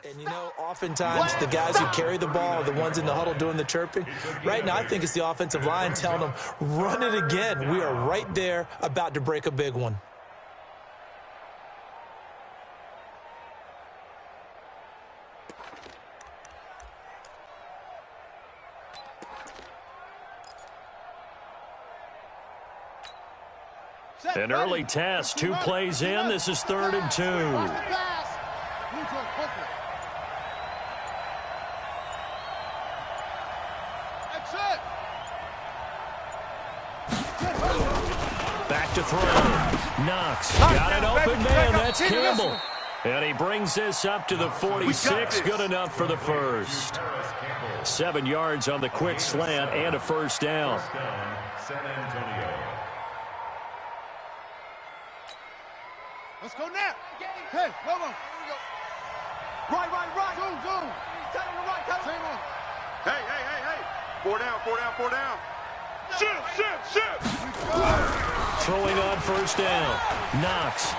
And, you know, oftentimes the guys who carry the ball are the ones in the huddle doing the chirping. Right now, I think it's the offensive line telling them, run it again. We are right there about to break a big one. An early test, 2 plays in. This is 3rd and 2. Back to throw. Knox got an open man. That's Campbell. And he brings this up to the 46. Good enough for the first. 7 yards on the quick slant and a first down. Let's go now. Hey, come on. Right. Zoom. Tell him to right. Hey. 4 down. Shoot. Throwing on first down. Knox.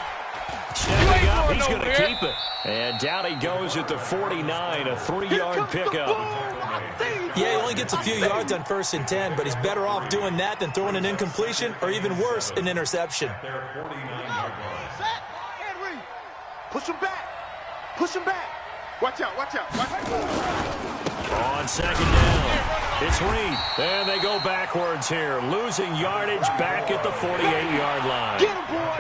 Stepping up. He's going to keep it. And down he goes at the 49. A 3-yard pickup. Yeah, he only gets a few yards on 1st and 10, but he's better off doing that than throwing an incompletion or even worse, an interception. Push him back. Watch out. On 2nd down, it's Reed. And they go backwards here, losing yardage back at the 48-yard line.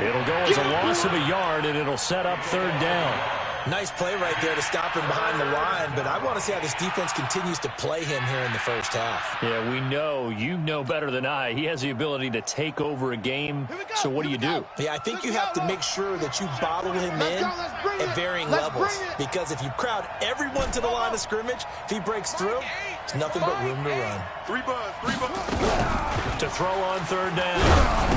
It'll go as a loss of a yard, and it'll set up 3rd down. Nice play right there to stop him behind the line, but I want to see how this defense continues to play him here in the first half. Yeah, we know. You know better than I. He has the ability to take over a game, so what do you do? Yeah, I think you have to make sure that you bottle him in at varying levels, because if you crowd everyone to the line of scrimmage, if he breaks through, it's nothing but room to run. 3 buzz. To throw on 3rd down,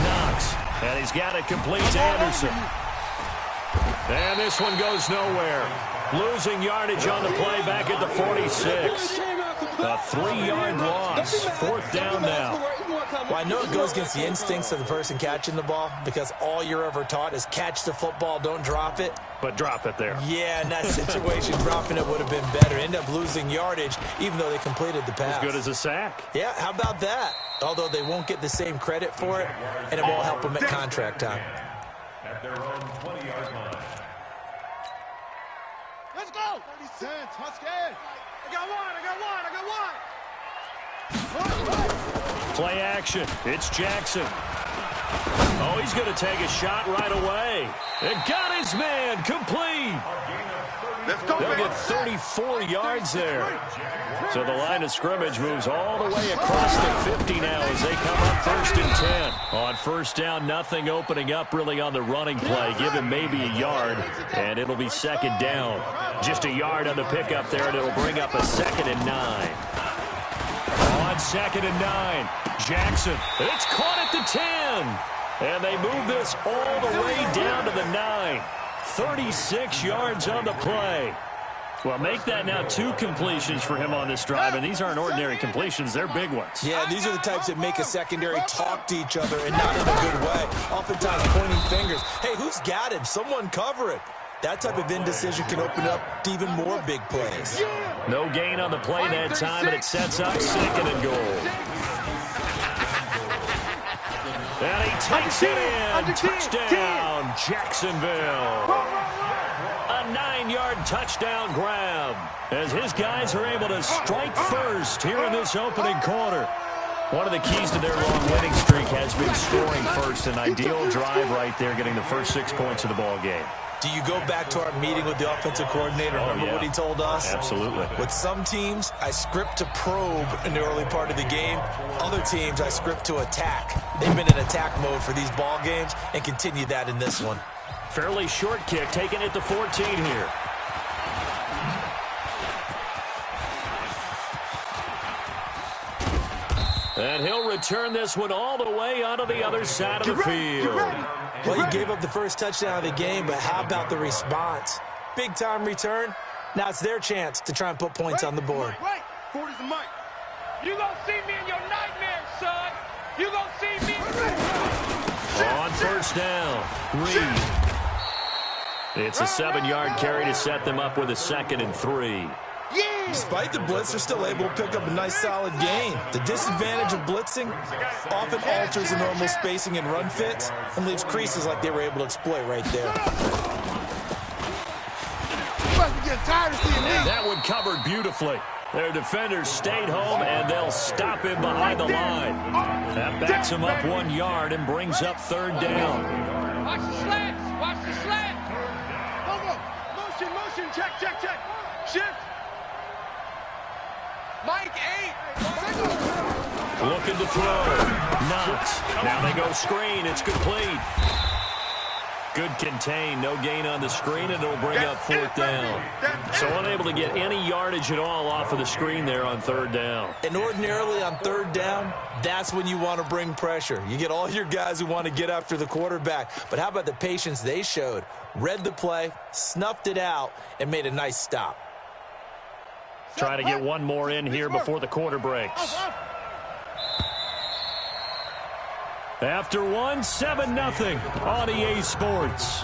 Knox, and he's got it complete to Anderson. And this one goes nowhere. Losing yardage on the play back at the 46. A 3-yard loss. 4th down now. Well, I know it goes against the instincts of the person catching the ball because all you're ever taught is catch the football, don't drop it. But drop it there. Yeah, in that situation, dropping it would have been better. End up losing yardage even though they completed the pass. As good as a sack. Yeah, how about that? Although they won't get the same credit for it, and it won't help them at contract time. At their own 20-yard line. Let's go! 30 cents, Husky. I got one. Play action. It's Jackson. Oh, he's going to take a shot right away. And got his man complete. They'll get 34 yards there. So the line of scrimmage moves all the way across the 50 now as they come up 1st and 10. On 1st down, nothing opening up really on the running play. Give him maybe a yard, and it'll be 2nd down. Just a yard on the pickup there, and it'll bring up a 2nd and 9. On 2nd and 9, Jackson. It's caught at the 10. And they move this all the way down to the 9. 36 yards on the play. Well, make that now 2 completions for him on this drive, and these aren't ordinary completions. They're big ones. Yeah, these are the types that make a secondary talk to each other, and not in a good way. Oftentimes pointing fingers. Hey, who's got him? Someone cover it. That type of indecision can open up to even more big plays. No gain on the play that time, and it sets up 2nd and goal. And he takes it in. Touchdown, Jacksonville. A 9-yard touchdown grab as his guys are able to strike first here in this opening quarter. One of the keys to their long winning streak has been scoring first. An ideal drive right there, getting the first 6 points of the ball game. Do you go back to our meeting with the offensive coordinator? Remember what he told us? Absolutely. With some teams, I script to probe in the early part of the game. Other teams, I script to attack. They've been in attack mode for these ball games and continue that in this one. Fairly short kick, taking it to 14 here. And he'll return this one all the way onto the other side of the field. Well, he gave up the first touchdown of the game, but how about the response? Big-time return. Now it's their chance to try and put points on the board. Right. 40's the mic. You gonna see me in your nightmares, son. You gonna see me. On 1st down, Reed. It's a 7-yard carry to set them up with a 2nd and 3. Despite the blitz, they're still able to pick up a nice solid gain. The disadvantage of blitzing often alters the normal spacing and run fits and leaves creases like they were able to exploit right there. And that one covered beautifully. Their defenders stayed home, and they'll stop him behind the line. That backs him up 1 yard and brings up 3rd down. Watch the slants. Watch the slants. Motion, motion. Check, check, check. Shift. Mike 8. Looking to throw. Knox. Now they go screen. It's complete. Good contain. No gain on the screen, and it'll bring up 4th down. So unable to get any yardage at all off of the screen there on 3rd down. And ordinarily on 3rd down, that's when you want to bring pressure. You get all your guys who want to get after the quarterback. But how about the patience they showed? Read the play, snuffed it out, and made a nice stop. Try to get one more in here before the quarter breaks. After 1, 7-0 on EA Sports.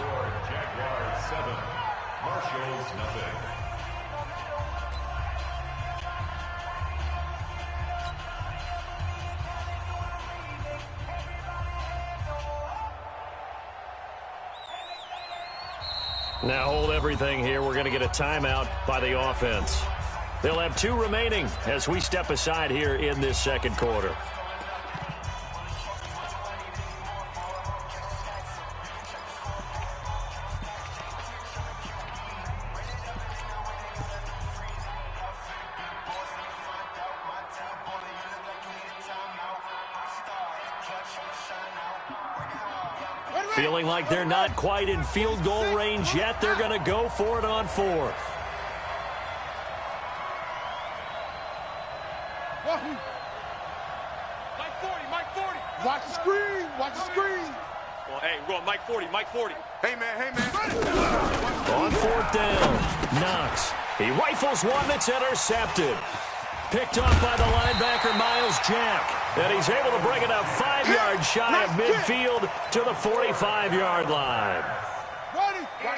Now hold everything here. We're going to get a timeout by the offense. They'll have 2 remaining as we step aside here in this 2nd quarter. Feeling like they're not quite in field goal range yet. They're going to go for it on 4th. Mike 40, Mike 40. Watch the screen, watch the screen. Well, hey, we're going Mike 40, Mike 40. Hey, man, On 4th down, Knox. He rifles one that's intercepted. Picked off by the linebacker, Miles Jack. And he's able to bring it up 5 yards shy of midfield to the 45-yard line.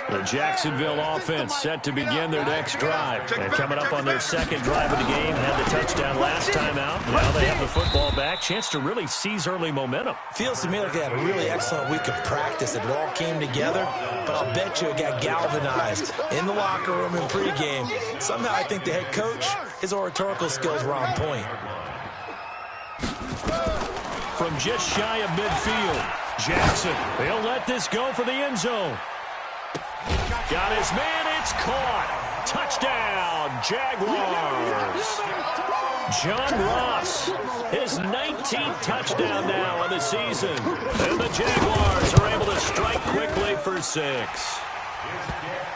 The Jacksonville offense set to begin their next drive. And coming up on their 2nd drive of the game, had the touchdown last time out. Now they have the football back. Chance to really seize early momentum. Feels to me like they had a really excellent week of practice. It all came together, but I'll bet you it got galvanized in the locker room in pregame. Somehow I think the head coach, his oratorical skills were on point. From just shy of midfield, Jackson, he'll let this go for the end zone. Got his man, it's caught. Touchdown, Jaguars. John Ross, his 19th touchdown now of the season. And the Jaguars are able to strike quickly for 6.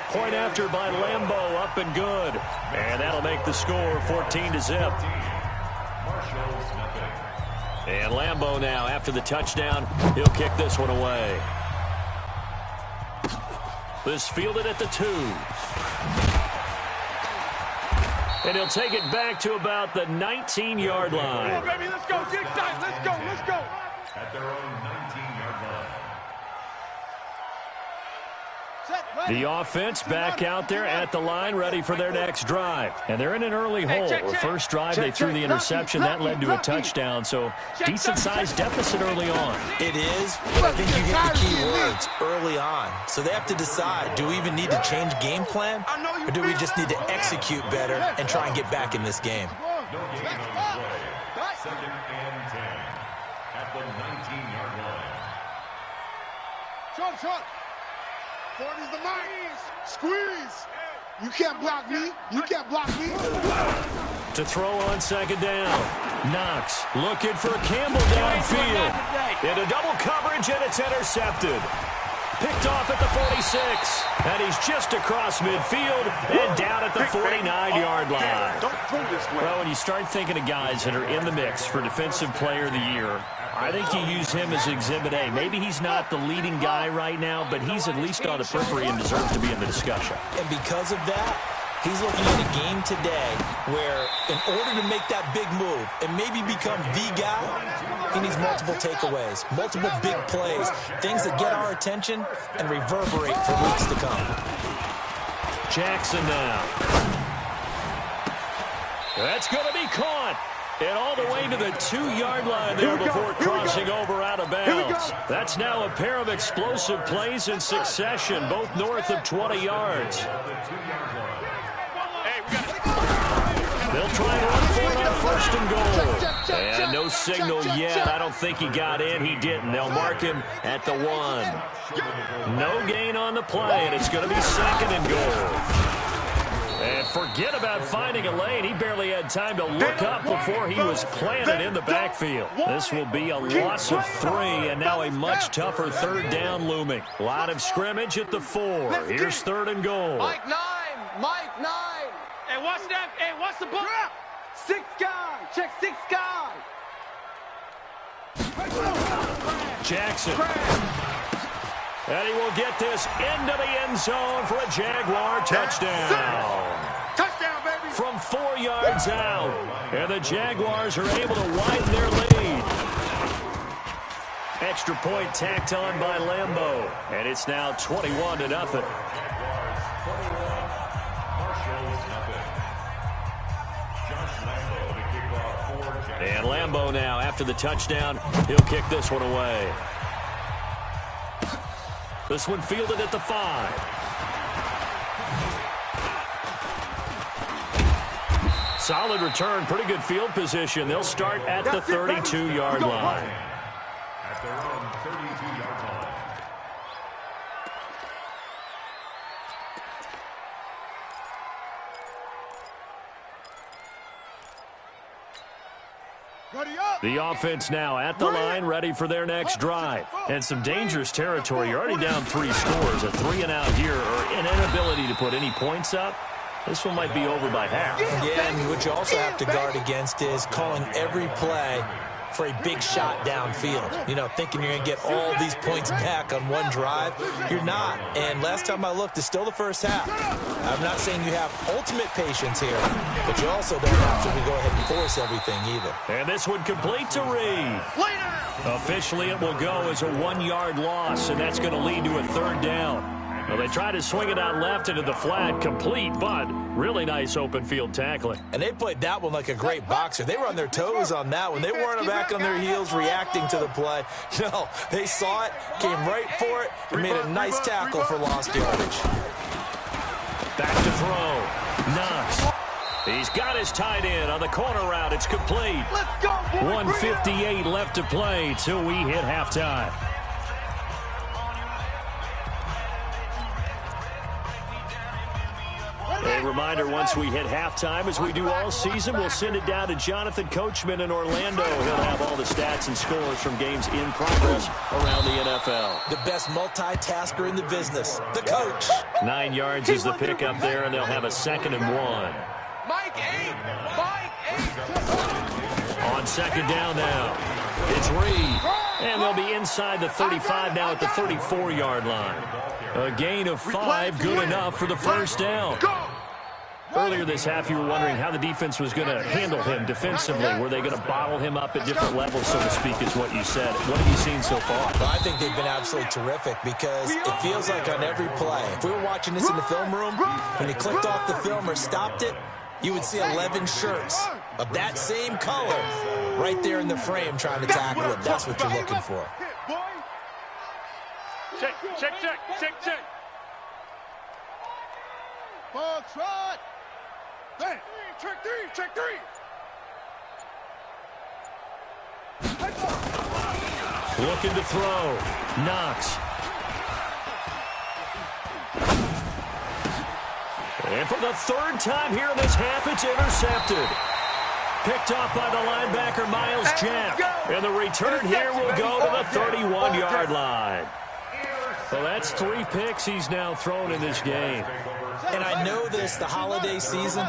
Point after by Lambeau, up and good. And that'll make the score 14-0. And Lambeau now, after the touchdown, he'll kick this one away. This fielded at the 2. And he'll take it back to about the 19-yard line. Come on, baby, let's go. Get excited. Let's go, let's go. At their own 19-yard line. The offense back out there at the line, ready for their next drive. And they're in an early hole. The first drive, they threw the interception. That led to a touchdown. So decent-sized deficit early on. It is, but I think you hit the key words, early on. So they have to decide, do we even need to change game plan? Or do we just need to execute better and try and get back in this game? No gain on the play. 2nd and 10 at the 19-yard line. Short. 40's the mark. Squeeze. You can't block me. You can't block me. To throw on 2nd down. Knox looking for Campbell downfield. Into double coverage, and it's intercepted. Picked off at the 46. And he's just across midfield and down at the 49-yard line. Well, when you start thinking of guys that are in the mix for Defensive Player of the Year, I think you use him as Exhibit A. Maybe he's not the leading guy right now, but he's at least on the periphery and deserves to be in the discussion. And because of that, he's looking at a game today where in order to make that big move and maybe become the guy, he needs multiple takeaways, multiple big plays, things that get our attention and reverberate for weeks to come. Jackson now. That's going to be caught. And all the way to the 2-yard line there before crossing over out of bounds. That's now a pair of explosive plays in succession, both north of 20 yards. They'll try and run for it on first and goal. And no signal yet. I don't think he got in. He didn't. They'll mark him at the 1. No gain on the play, and it's going to be second and goal. And forget about finding a lane. He barely had time to look up before he was planted in the backfield. This will be a loss of 3, and now a much tougher third down looming. Line of scrimmage at the 4. Here's third and goal. Mike 9. Mike 9. Hey, watch that. Hey, watch the ball. 6 guy. Check 6 guy. Jackson. And he will get this into the end zone for a Jaguar touchdown. Touchdown, baby. From 4 yards out. And the Jaguars are able to widen their lead. Extra point tacked on by Lambeau. And it's now 21-0. And Lambeau now, after the touchdown, he'll kick this one away. This one fielded at the 5. Solid return, pretty good field position. They'll start at the 32-yard line. At their own 32-yard line. The offense now at the line, ready for their next drive. And some dangerous territory. You're already down 3 scores. A 3-and-out here, or an inability to put any points up. This one might be over by half. Yeah, and what you also have to guard against is calling every play for a big shot downfield. You know, thinking you're going to get all these points back on one drive. You're not. And last time I looked, it's still the first half. I'm not saying you have ultimate patience here, but you also don't have to go ahead and force everything either. And this one complete to Reed. Officially, it will go as a 1-yard loss, and that's going to lead to a third down. Well, they try to swing it out left into the flat, complete, but really nice open field tackling. And they played that one like a great boxer. They were on their toes on that one. They weren't back on their heels reacting to the play. No, they saw it, came right for it, and made a nice tackle for lost yardage. Back to throw. Knox. He's got his tight end on the corner route. It's complete. 1:58 left to play till we hit halftime. A reminder, once we hit halftime, as we do all season, we'll send it down to Jonathan Coachman in Orlando. He'll have all the stats and scores from games in progress around the NFL. The best multitasker in the business, the coach. 9 yards is the pickup there, and they'll have a 2nd and 1. Mike 8. Mike 8. On second down now, it's Reed. And they'll be inside the 35 now at the 34-yard line. A gain of 5, good enough for the first down. Earlier this half, you were wondering how the defense was going to handle him defensively. Were they going to bottle him up at different levels, so to speak, is what you said. What have you seen so far? Well, I think they've been absolutely terrific because it feels like on every play, if we were watching this in the film room, when he clicked off the film or stopped it, you would see 11 shirts of that same color right there in the frame trying to tackle him. That's what you're looking for. Check, check, check, check, check. Ball trot. Bang. Check 3, check 3. Looking to throw. Knox. And for the 3rd time here in this half, it's intercepted. Picked off by the linebacker, Miles Jack. And the return here will go to the 31-yard line. Well, that's 3 picks he's now thrown in this game. And I know this, the holiday season,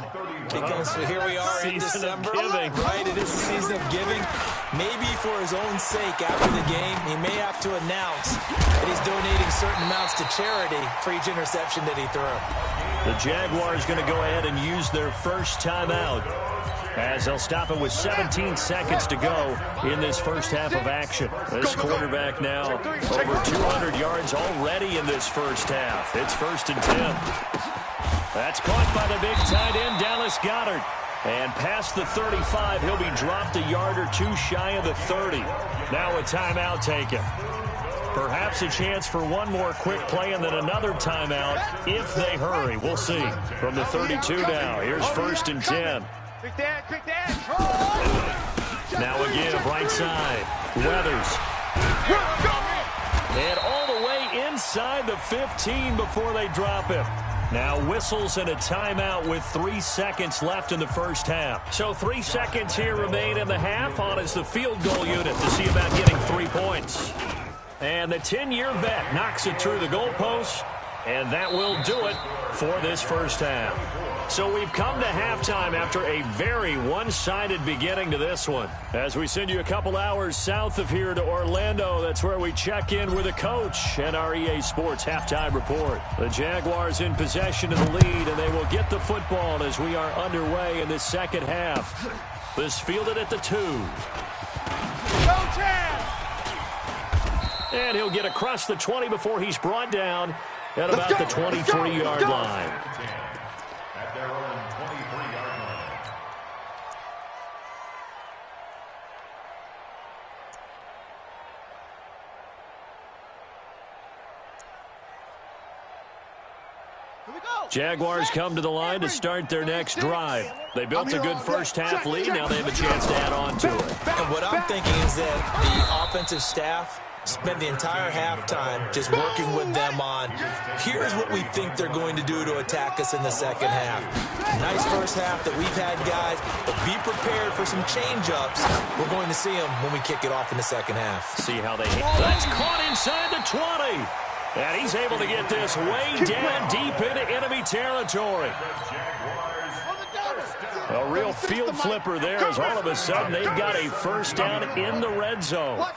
because here we are in December, right? It is the season of giving. Maybe for his own sake, after the game, he may have to announce that he's donating certain amounts to charity for each interception that he threw. The Jaguars going to go ahead and use their first timeout, as they'll stop it with 17 seconds to go in this first half of action. This quarterback now over 200 yards already in this first half. It's 1st and 10. That's caught by the big tight end, Dallas Goedert. And past the 35, he'll be dropped a yard or two shy of the 30. Now a timeout taken. Perhaps a chance for one more quick play and then another timeout if they hurry. We'll see. From the 32 now, here's 1st and 10. Now a give, right side. Weathers. And all the way inside the 15 before they drop him. Now whistles and a timeout with 3 seconds left in the first half. So 3 seconds here remain in the half. On is the field goal unit to see about getting 3 points. And the 10-year vet knocks it through the goalpost. And that will do it for this first half. So we've come to halftime after a very one-sided beginning to this one. As we send you a couple hours south of here to Orlando, that's where we check in with the coach and our EA Sports halftime report. The Jaguars in possession of the lead, and they will get the football as we are underway in this second half. This fielded at the 2. And he'll get across the 20 before he's brought down at about the 23-yard line. At their own 23-yard line. Jaguars come to the line to start their next drive. They built a good first half lead. Now they have a chance to add on to it. And what I'm thinking is that the offensive staff spent the entire halftime just working with them on, here's what we think they're going to do to attack us in the second half. Nice first half that we've had, guys, but be prepared for some change-ups. We're going to see them when we kick it off in the second half. See how they hit. That's caught inside the 20. And he's able to get this way down deep into enemy territory. A real field flipper there as all of a sudden they've got a first down in the red zone. Watch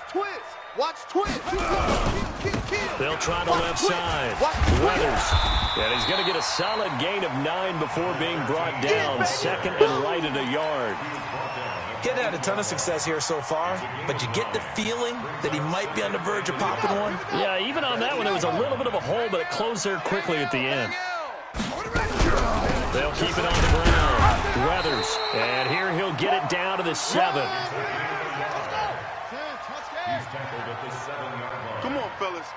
twist. They'll try the left side. Weathers. And he's going to get a solid gain of 9 before being brought down. Second and right at a yard. Getting had a ton of success here so far, but you get the feeling that he might be on the verge of popping one. Yeah, even on that one, there was a little bit of a hole, but it closed there quickly at the end. They'll keep it on the ground. Weathers. And here he'll get it down to the 7. Come on, fellas.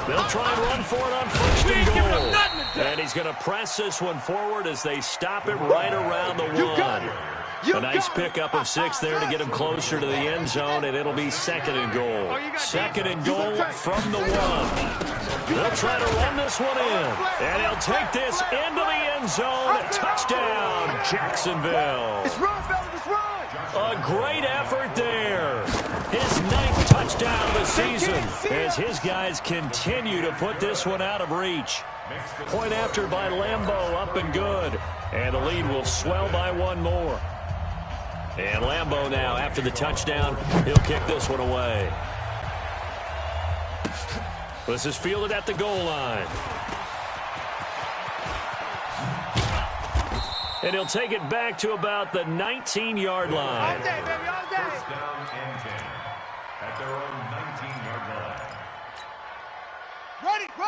They'll try and run for it on 1st and goal. And he's going to press this one forward as they stop it right around the 1. A nice pickup of 6 there to get him closer to the end zone, and it'll be 2nd and goal. 2nd and goal from the 1. They'll try to run this one in, and he'll take this into the end zone. Touchdown, Jacksonville. It's run, fellas, it's run. A great effort there. His 9th touchdown of the season as his guys continue to put this one out of reach. Point after by Lambeau, up and good. And the lead will swell by 1 more. And Lambeau now, after the touchdown, he'll kick this one away. This is fielded at the goal line. And he'll take it back to about the 19-yard line. All day, baby, all day. First down and 10 at their own 19-yard line.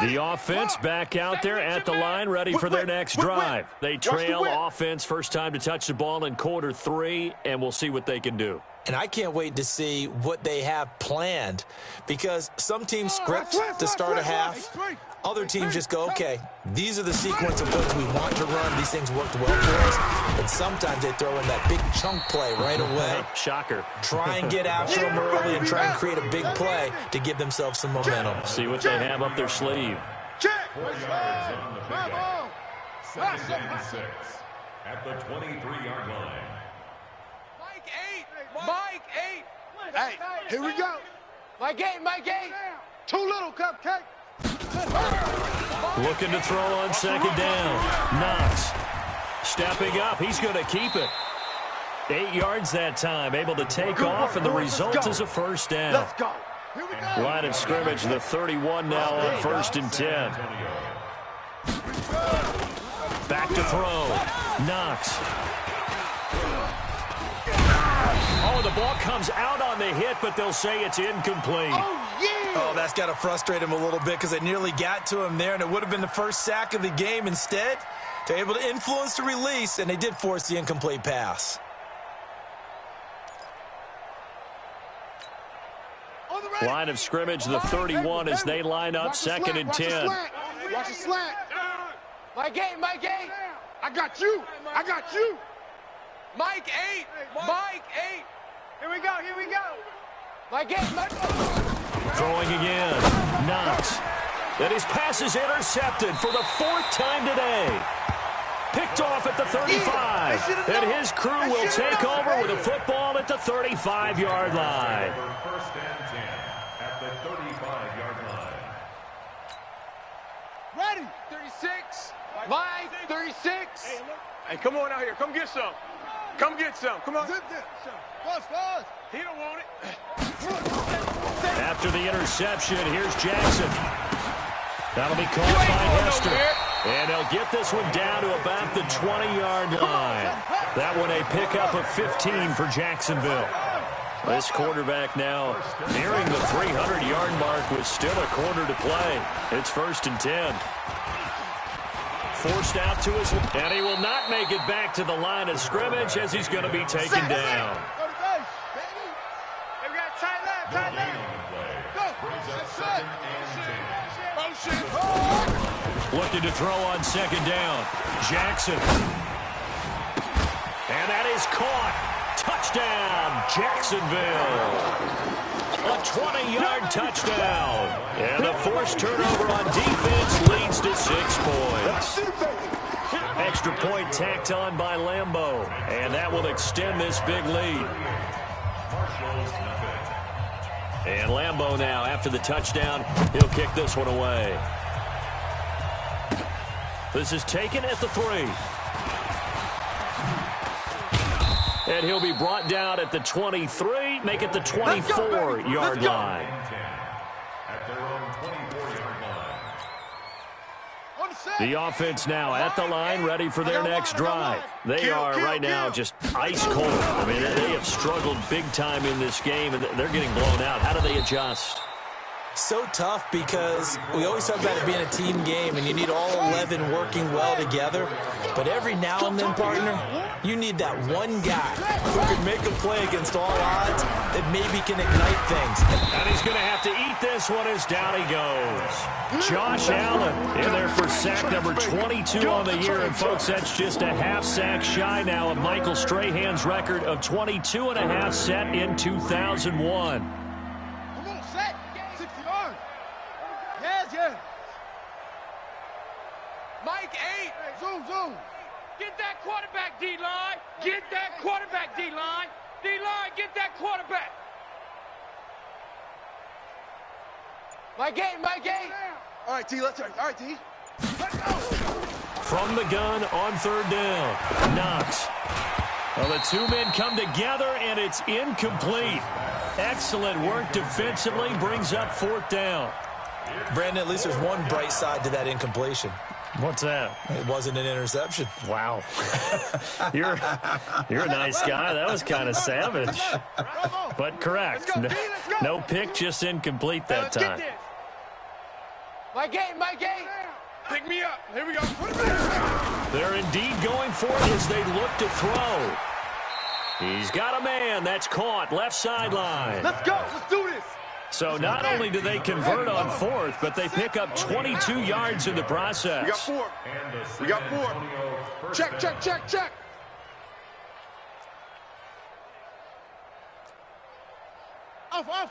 The offense back out there at the line, ready for their next drive. They trail offense first time to touch the ball in quarter 3, and we'll see what they can do. And I can't wait to see what they have planned, because some teams script to start a half. Other teams just go, okay, these are the sequence of plays we want to run. These things worked well for us. And sometimes they throw in that big chunk play right away. Shocker. Try and get after them early and try and create a big play to give themselves some momentum. See what they have up their sleeve. 4 yards on the pickup. 2nd and 6 at the 23-yard line. Mike 8. Hey, here we go. Mike 8. Too little, cupcake. Looking to throw on 2nd down. Knox stepping up. He's going to keep it. 8 yards that time. Able to take off, and the result is a first down. Let's go. Here we go. Line of scrimmage, the 31 now on 1st and 10. Back to throw. Knox. Oh, the ball comes out on the hit, but they'll say it's incomplete. Oh, yeah. Oh, that's got to frustrate him a little bit because they nearly got to him there, and it would have been the first sack of the game. Instead, they're able to influence the release, and they did force the incomplete pass. Line of scrimmage, the 31 as they line up, 2nd and 10. Watch the slant. Mike 8, Mike 8. I got you. I got you. Mike 8. Mike 8. Here we go. Here we go. Mike 8. Mike 8. Throwing again. Knox. And his pass is intercepted for the 4th time today. Picked off at the 35. And his crew will take over with a football at the 35-yard line. First and 10 at the 35-yard line. Ready. 36. Mike 36. Hey, come on out here. Come get some. Come get some. Come on. Fast. He don't want it. After the interception, here's Jackson. That'll be caught by Hester. And they'll get this one down to about the 20-yard line. That one a pickup of 15 for Jacksonville. This quarterback now nearing the 300-yard mark with still a quarter to play. It's 1st and 10. Forced out to his, and he will not make it back to the line of scrimmage as he's going to be taken down. We got tight left. Tight left. Looking to throw on 2nd down. Jackson. And that is caught. Touchdown, Jacksonville. A 20-yard touchdown. And a forced turnover on defense leads to 6 points. Extra point tacked on by Lambeau. And that will extend this big lead. And Lambeau now, after the touchdown, he'll kick this one away. This is taken at the 3. And he'll be brought down at the 23, make it the 24-yard line. At their own 24-yard line. The offense now at the line, ready for their next drive. They are right now just ice cold. I mean, they have struggled big time in this game, and they're getting blown out. How do they adjust? So tough because we always talk about it being a team game and you need all 11 working well together. But every now and then, partner, you need that one guy who can make a play against all odds that maybe can ignite things. And he's going to have to eat this one as down he goes. Josh Allen in there for sack number 22 on the year. And, folks, that's just a half sack shy now of Michael Strahan's record of 22 and a half set in 2001. Mike 8. Zoom. Get that quarterback, D-line. Get that quarterback, D-line. D-line, get that quarterback. Mike 8. All right, T, let's go. All right, T. Let's go. From the gun on 3rd down. Knox. Well, the 2 men come together, and it's incomplete. Excellent work defensively, brings up 4th down. Brandon, at least there's one bright side to that incompletion. What's that? It wasn't an interception. Wow. You're a nice guy. That was kind of savage. But correct. No pick, just incomplete that time. Mike 8. Pick me up. Here we go. They're indeed going for it as they look to throw. He's got a man. That's caught. Left sideline. Let's go. Let's do this. So not only do they convert on 4th, but they pick up 22 yards in the process. We got 4. Check. Off.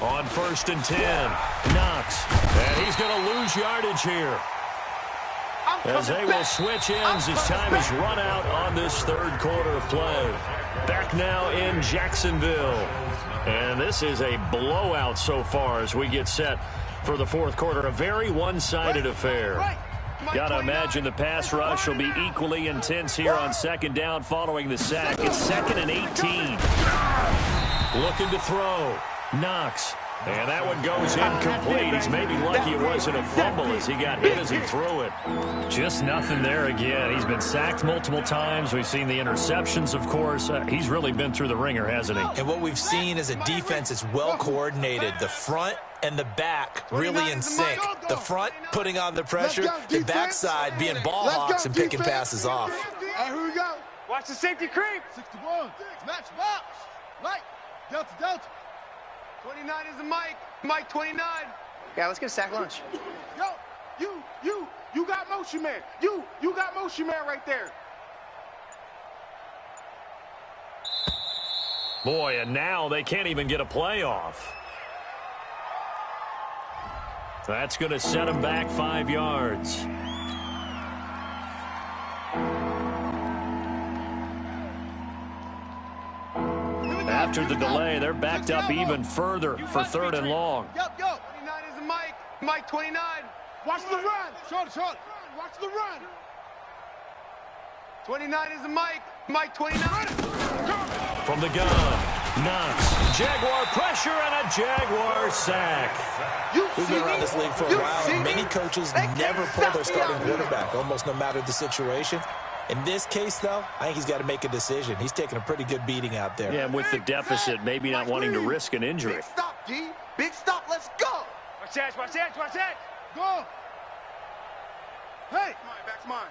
On 1st and 10, Knox. And he's going to lose yardage here. As they will switch ends as time is run out on this 3rd quarter of play. Back now in Jacksonville. And this is a blowout so far as we get set for the 4th quarter. A very one-sided affair. Got to imagine the pass rush will be equally intense here on 2nd down following the sack. It's 2nd and 18. Looking to throw. Knox And that one goes incomplete. He's maybe lucky it wasn't a fumble as he got hit as he threw it. Just nothing there again. He's been sacked multiple times. We've seen the interceptions, of course. He's really been through the ringer, hasn't he? And what we've seen is a defense that's well coordinated. The front and the back really in sync. The front putting on the pressure, the backside being ball hawks and picking passes off. Hey, here we go. Watch the safety creep. 61. Match box. Right. Delta, Delta. 29 is the Mike. Mike 29. Yeah, let's get a sack lunch. Yo, you got motion man. You got motion man right there. Boy, and now they can't even get a playoff. That's going to set him back 5 yards. After the delay, they're backed up even further for 3rd and long. Yup. 29 is the Mike. Mike 29. Watch the run. Short. Watch the run. 29 is the Mike. Mike 29. From the gun, Knox. Jaguar pressure and a Jaguar sack. We've been around this league for a while, and many coaches never pull their starting quarterback, almost no matter the situation. In this case, though, I think he's got to make a decision. He's taking a pretty good beating out there. Yeah, and with the deficit, maybe not wanting to risk an injury. Big stop, D. Big stop. Let's go. Watch that. Go. Hey. Back's mine.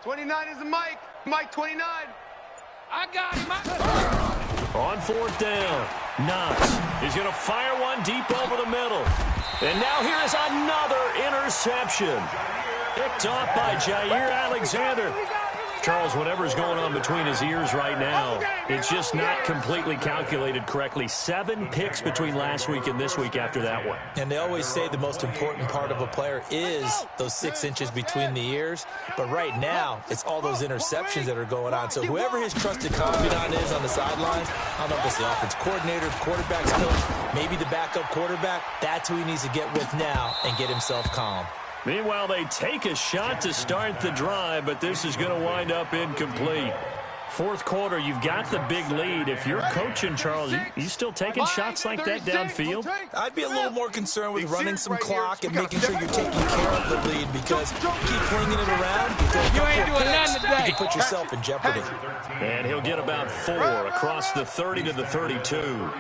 29 is the Mike. Mike 29. I got him. On 4th down, Knox is going to fire one deep over the middle. And now here is another interception. Picked off by Jair Alexander. Charles, whatever's going on between his ears right now, it's just not completely calculated correctly. 7 picks between last week and this week after that one. And they always say the most important part of a player is those 6 inches between the ears. But right now, it's all those interceptions that are going on. So whoever his trusted confidant is on the sidelines, I don't know if it's the offense coordinator, quarterback's coach, maybe the backup quarterback, that's who he needs to get with now and get himself calm. Meanwhile, they take a shot to start the drive, but this is going to wind up incomplete. 4th quarter, you've got the big lead. If you're coaching, Charles, you still taking shots like that downfield? I'd be a little more concerned with running some clock and making sure you're taking care of the lead, because you keep flinging it around, you ain't doing nothing today. You can put yourself in jeopardy. And he'll get about 4 across the 30 to the 32.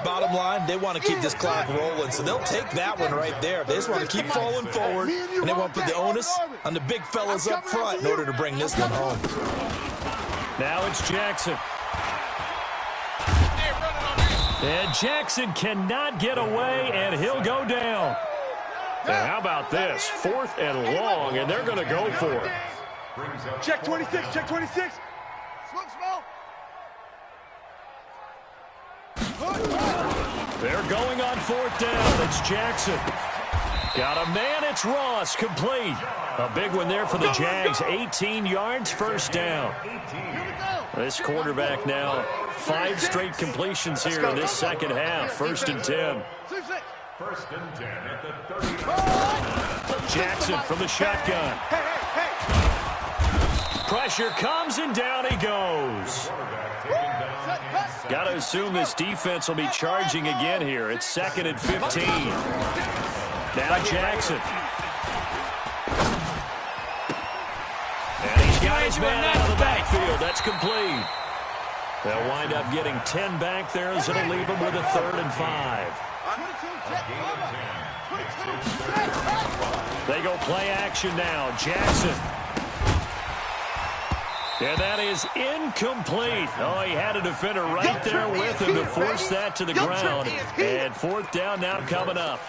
Bottom line, they want to keep this clock rolling, so they'll take that one right there. They just want to keep falling forward, and they want to put the onus on the big fellas up front in order to bring this one home. Now it's Jackson. And Jackson cannot get away, and he'll go down. And how about this? 4th and long, and they're going to go for it. Check 26. Smoke. They're going on 4th down. It's Jackson. Got a man. It's Ross. Complete. A big one there for the Jags. 18 yards, 1st down. This quarterback now, 5 straight completions here in this 2nd half. 1st and 10. 1st and 10 at the 30. Jackson from the shotgun. Pressure comes, and down he goes. Got to assume this defense will be charging again here. It's 2nd and 15. Now Jackson. And he's got his man out of the backfield. That's complete. They'll wind up getting 10 back there, as it'll leave them with a 3rd and 5. They go play action now. Jackson. And that is incomplete. Oh, he had a defender right there with him to force that to the ground. And 4th down now coming up.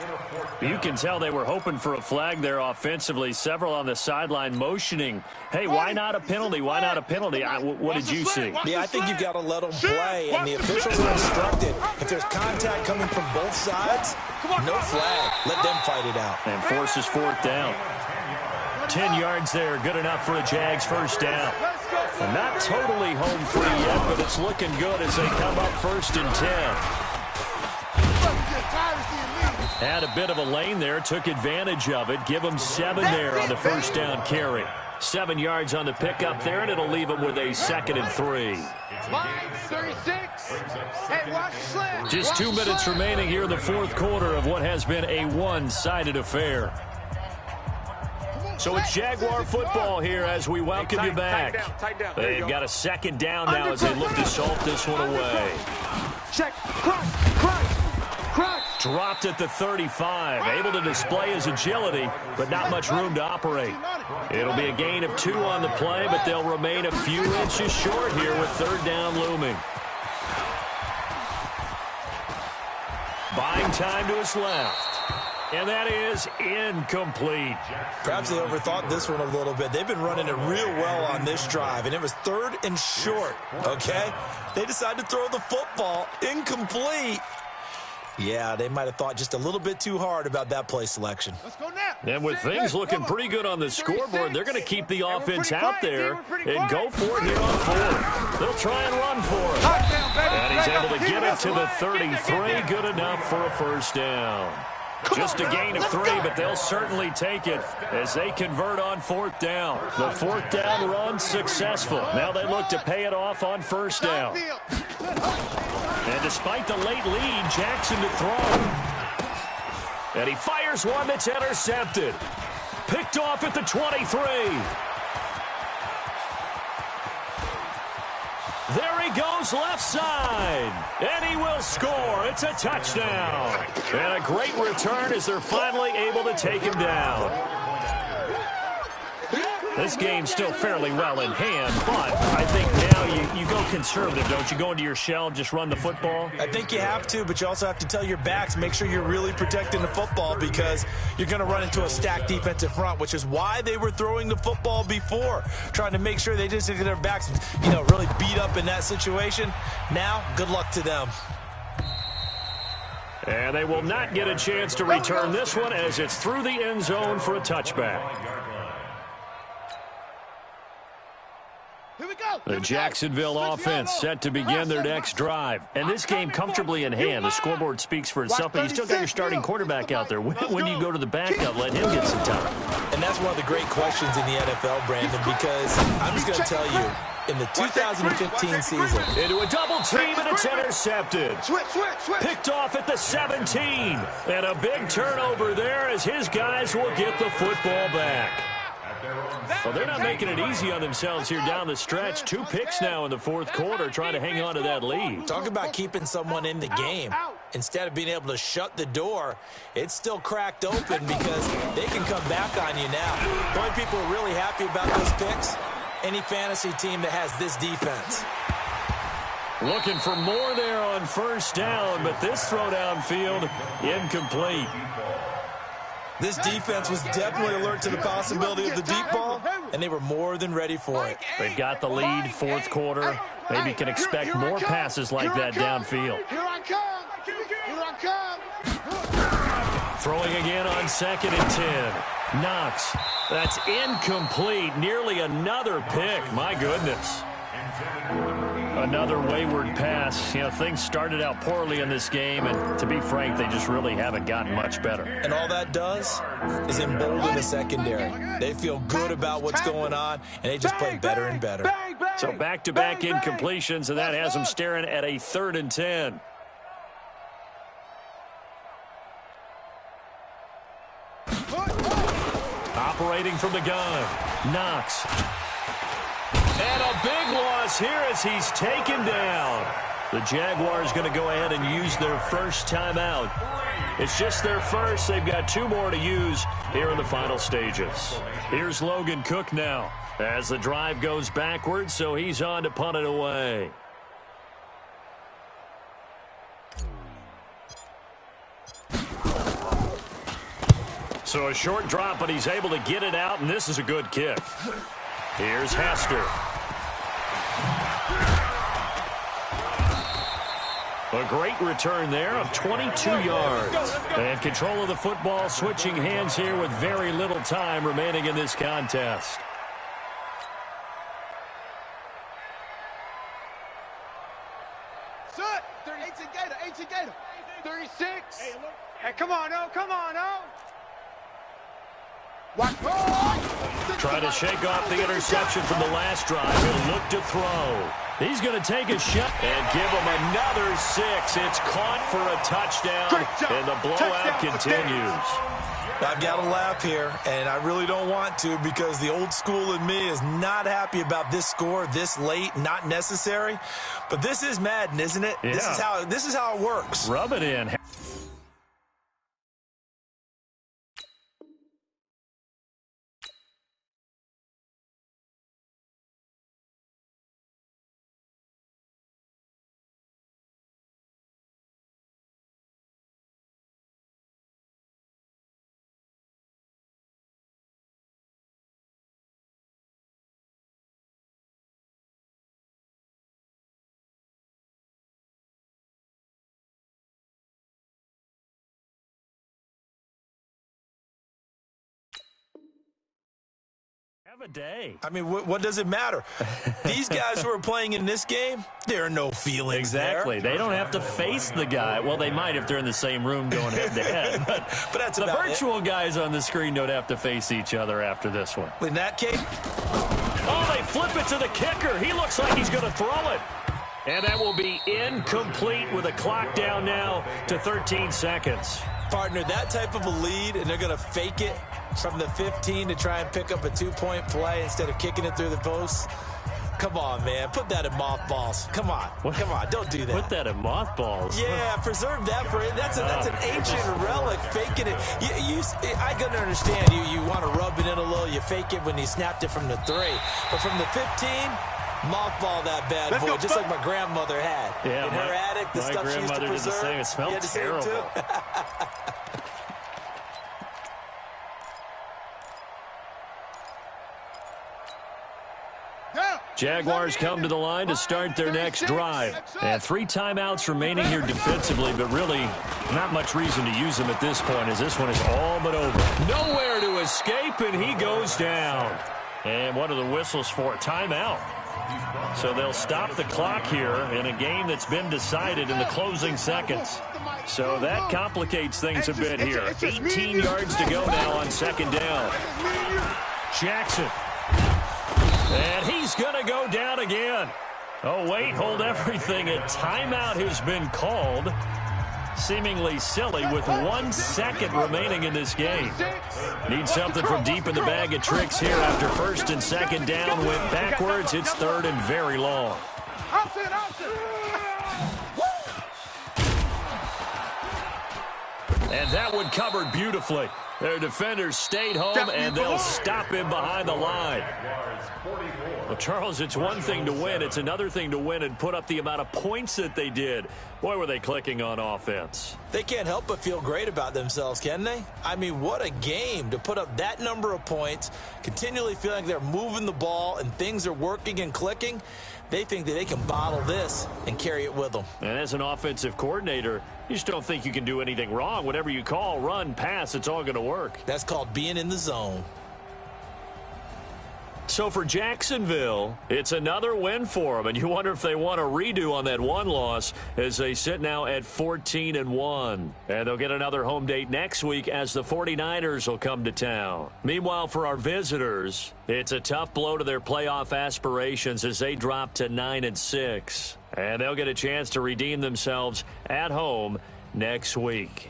You can tell they were hoping for a flag there offensively. Several on the sideline motioning, hey, why not a penalty? Why not a penalty? What did you see? Yeah, I think you've got to let them play. And the officials are instructed, if there's contact coming from both sides, no flag. Let them fight it out. And forces 4th down. 10 yards there, good enough for a Jags 1st down. And not totally home free yet, but it's looking good as they come up 1st and 10. Had a bit of a lane there, took advantage of it. Give them 7 there on the 1st down carry. 7 yards on the pickup there, and it'll leave them with a 2nd and 3. Line 36. Hey, watch the sled. Just 2 minutes remaining here in the fourth quarter of what has been a one-sided affair. So it's Jaguar football here as we welcome you back. They've got a 2nd down now as they look to salt this one away. Check. Crunch. Dropped at the 35. Able to display his agility, but not much room to operate. It'll be a gain of 2 on the play, but they'll remain a few inches short here with 3rd down looming. Buying time to his left. And that is incomplete. Perhaps they overthought this one a little bit. They've been running it real well on this drive, and it was 3rd and short, okay? They decided to throw the football incomplete. Yeah, they might have thought just a little bit too hard about that play selection. Let's go now. And with things looking pretty good on the scoreboard, they're going to keep the offense out there and go for it here on 4th. They'll try and run for it. And he's able to get it to the 33. Good enough for a 1st down. Just a gain of 3, but they'll certainly take it as they convert on 4th down. The 4th down run successful. Now they look to pay it off on 1st down. And despite the late lead, Jackson to throw. And he fires one that's intercepted. Picked off at the 23. There he goes left side. And he will score. It's a touchdown. And a great return as they're finally able to take him down. This game's still fairly well in hand, but I think now you go conservative, don't you? Go into your shell and just run the football? I think you have to, but you also have to tell your backs, make sure you're really protecting the football because you're going to run into a stacked defensive front, which is why they were throwing the football before, trying to make sure they didn't get their backs, really beat up in that situation. Now, good luck to them. And they will not get a chance to return this one as it's through the end zone for a touchback. The Jacksonville offense set to begin their next drive. And this game comfortably in hand. The scoreboard speaks for itself, but you still got your starting quarterback out there. When do you go to the backup? Let him get some time. And that's one of the great questions in the NFL, Brandon, because I'm just going to tell you, in the 2015 season. Into a double team, and it's intercepted. Switch. Picked off at the 17. And a big turnover there as his guys will get the football back. Well, they're not making it easy on themselves here down the stretch. 2 picks now in the fourth quarter, trying to hang on to that lead. Talk about keeping someone in the game. Instead of being able to shut the door, it's still cracked open because they can come back on you now. The only people who are really happy about those picks, any fantasy team that has this defense. Looking for more there on 1st down, but this throw downfield incomplete. This defense was definitely alert to the possibility of the deep ball, and they were more than ready for it. They've got the lead, 4th quarter. Maybe can expect more passes like that downfield. Here I come. Throwing again on 2nd and 10. Knox. That's incomplete. Nearly another pick. My goodness. Another wayward pass. Things started out poorly in this game, and to be frank, they just really haven't gotten much better. And all that does is embolden the secondary. They feel good about what's going on, and they just play better and better. So back-to-back incompletions, and that has them staring at a 3rd and 10. Operating from the gun. Knox. And a big loss here as he's taken down. The Jaguars going to go ahead and use their first timeout. It's just their first. They've got 2 more to use here in the final stages. Here's Logan Cook now as the drive goes backwards, so he's on to punt it away. So a short drop, but he's able to get it out, and this is a good kick. Here's Hester. A great return there of 22 yards. And control of the football, switching hands here with very little time remaining in this contest. Shut. 18 Gator. 36. Hey, come on, oh. Watch. Trying to shake off the interception from the last drive. He'll look to throw. He's going to take a shot and give him another 6. It's caught for a touchdown, and the blowout continues. I've got to laugh here, and I really don't want to because the old school in me is not happy about this score this late, not necessary. But this is Madden, isn't it? Yeah. This is how it works. Rub it in. Have a day. I mean, what does it matter? These guys who are playing in this game, there are no feelings Exactly. there. They don't have to face the guy. Well, they might if they're in the same room going head-to-head. But that's the about virtual guys on the screen don't have to face each other after this one. In that case... Oh, they flip it to the kicker. He looks like he's going to throw it. And that will be incomplete with a clock down now to 13 seconds. Partner, that type of a lead, and they're going to fake it from the 15 to try and pick up a 2-point play instead of kicking it through the post. Come on, man. Put that in mothballs. Come on. Come on. Don't do that. Put that in mothballs. Yeah, preserve that for it. That's an ancient relic, faking it. I can understand you want to rub it in a little. You fake it when you snapped it from the 3. But from the 15, mothball that bad boy, just like my grandmother had. Yeah, in her attic, the stuff she used to preserve. Did the same. It smelled terrible. Jaguars come to the line to start their next drive. And 3 timeouts remaining here defensively, but really not much reason to use them at this point as this one is all but over. Nowhere to escape, and he goes down. And what are the whistles for? Timeout. So they'll stop the clock here in a game that's been decided in the closing seconds. So that complicates things a bit here. 18 yards to go now on second down. Jackson. And he's going to go down again. Oh, wait, hold everything. A timeout has been called. Seemingly silly with 1 second remaining in this game. Need something from deep in the bag of tricks here after first and second down went backwards. It's third and very long. And that one covered beautifully. Their defenders stayed home, and they'll stop him behind the line. Well, Charles, it's one thing to win. It's another thing to win and put up the amount of points that they did. Boy, were they clicking on offense. They can't help but feel great about themselves, can they? I mean, what a game to put up that number of points, continually feeling like they're moving the ball and things are working and clicking. They think that they can bottle this and carry it with them. And as an offensive coordinator, you just don't think you can do anything wrong. Whatever you call, run, pass, it's all going to work. That's called being in the zone. So for Jacksonville, it's another win for them, and you wonder if they want a redo on that one loss as they sit now at 14-1. And they'll get another home date next week as the 49ers will come to town. Meanwhile, for our visitors, it's a tough blow to their playoff aspirations as they drop to 9-6. And they'll get a chance to redeem themselves at home next week.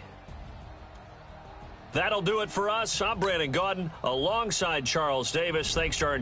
That'll do it for us. I'm Brandon Gaudin alongside Charles Davis. Thanks to our